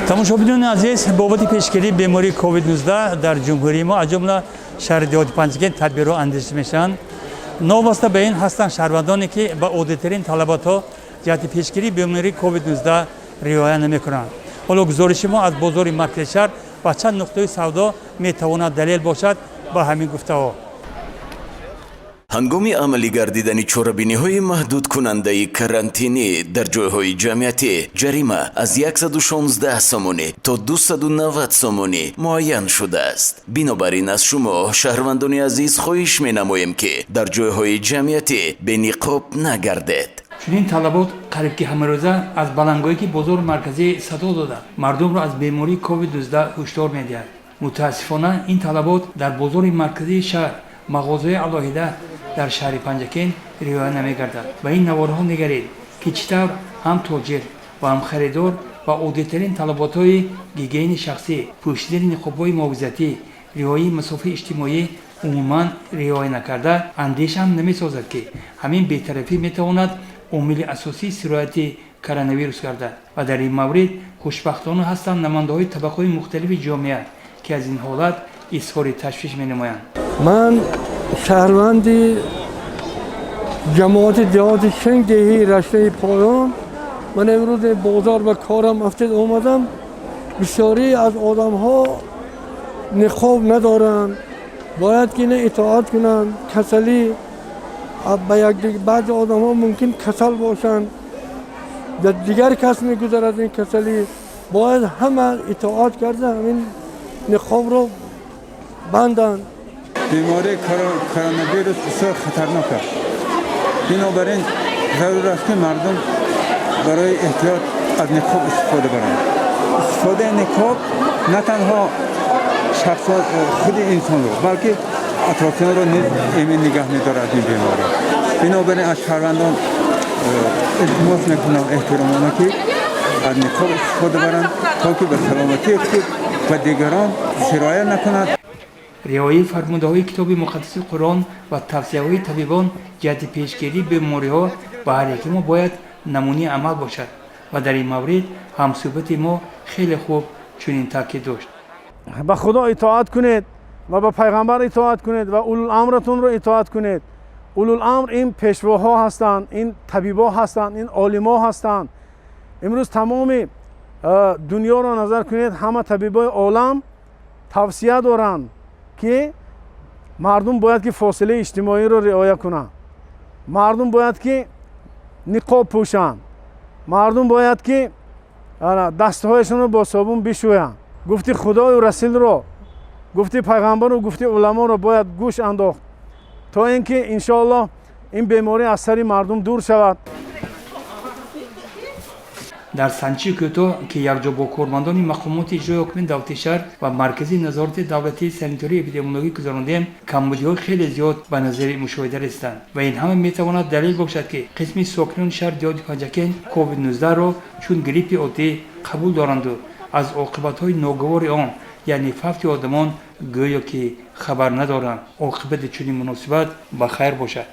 тамошобинони азиз, бобати пешгирии бемории COVID-19 дар ҷумҳурии мо аз ҷумла шаҳри диҳоти Панҷгент тадбирҳо андеша мешаванд. Новаста ба ин ҳастанд шаҳрвандоне ки ба оддитарин талаботҳо ҷиҳати пешгирии бемории COVID-19 риоя намекунанд. ҳоло гузориши мо аз бозори маркази шаҳр ва чанд нуқтаи савдо метавонад далел бошад ба ҳамин гуфтаҳо. ҳангоми амалӣ гардидани чорабиниҳои маҳдудкунандаи карантинӣ дар ҷойҳои ҷамъиятӣ ҷарима аз 116 сомонӣ то 290 сомонӣ муайян шудааст. бинобар ин аз шумо шаҳрвандони азиз хоҳиш менамоем ки дар ҷойҳои ҷамъиятӣ бениқоб нагардед. чунин талабот қарибки ҳамарӯза аз балангое ки бозори марказӣ садо дода мардумро аз бемории COVID-19 ҳушдор медиҳад. мутаассифона ин талабот дар бозори марказии шаҳр мағозаи алоҳида дар шаҳри Панҷакент риоя намегардад. ба ин наворҳо niгаред ки чӣ тавр ҳам тоҷир ва ҳам харидор ба оддитарин талаботҳои гигиени шахсӣ, пӯшидани ниқобҳои муҳофизатӣ, риояи масофаи иҷтимоӣ умуман риоя накарда андешаам намесозад ки ҳамин бетарафӣ метавонад омили асосии сирояти коронавирус гардад. ва дар ин маврид хушбахтона ҳастанд намояндаҳои табақаҳои мухталифи ҷомеа ки аз ин ҳолат изҳори ташвиш менамоянд. ман шаҳрванди ҷамоати диҳоти Шинг деҳии раштаи Поён, ман имрӯз бозор ба корам афтид омадам. бисёрӣ аз одамҳо ниқоб надоранд, бояд ки ина итоат кунанд. касалӣ ба баъзи одамҳо мумкин касал бошанд, дигар кас мегузарад ин касалӣ. бояд ҳама итоат карда ҳамин ниқобро банданд. بیماری کرونا بسیار خطرناک است. بنابراین ضرور است که مردم برای احتیاط از نقاب استفاده برند. استفاده نقاب نه تنها شخص خود انسان رو بلکه اطرافیان رو ایمن نگه می‌دارد از این بیماری. بنابراین از شهروندان التماس می‌کنم احترامانه که از نقاب استفاده برند تا که به سلامتی خود و دیگران سرایت نکنند. риояи фармудаҳои китоби муқаддаси қуръон ва тавсияҳои табибон ҷиҳати пешгирии бемориҳо ба ҳар яки мо бояд намуни амал бошад. ва дар ин маврид ҳамсӯҳбати мо хеле хуб чунин таъкид дошт. ба худо итоат кунед ва ба пайғамбар итоат кунед ва улуламратунро итоат кунед. улуламр ин пешвоҳо ҳастанд, ин табибо ҳастанд, ин олимо ҳастанд. имрӯз тамоми дунёро назар кунед, ҳама табибои олам тавсия доранд ки мардум бояд ки фосилаи иҷтимоиро риоя кунанд. мардум бояд ки ниқоб пӯшанд. мардум бояд ки дастҳояшонро бо собун бишӯянд. гуфти худою расулро, гуфти пайғамбару гуфти уламоро бояд гӯш андохт то ин ки иншоаллоҳ ин беморӣ аз сари мардум дур шавад. дар санчии кӯтоҳ ки якҷо бо кормандони мақомоти иҷрои ҳокимияти давлати шаҳр ва маркази назорати давлатии санитарии эпидемиологӣ гузаронидем, камбудиҳои хеле зиёд ба назари мушоҳида расиданд ва ин ҳама метавонад далел бошад ки қисми сокинони шаҳри диҳоти Панҷакент COVID-19-ро чун гриппи оддӣ қабул доранду аз оқибатҳои ногавори он, яъне фавти одамон гӯё ки хабар надоранд. оқибати чунин муносибат ба хайр бошад.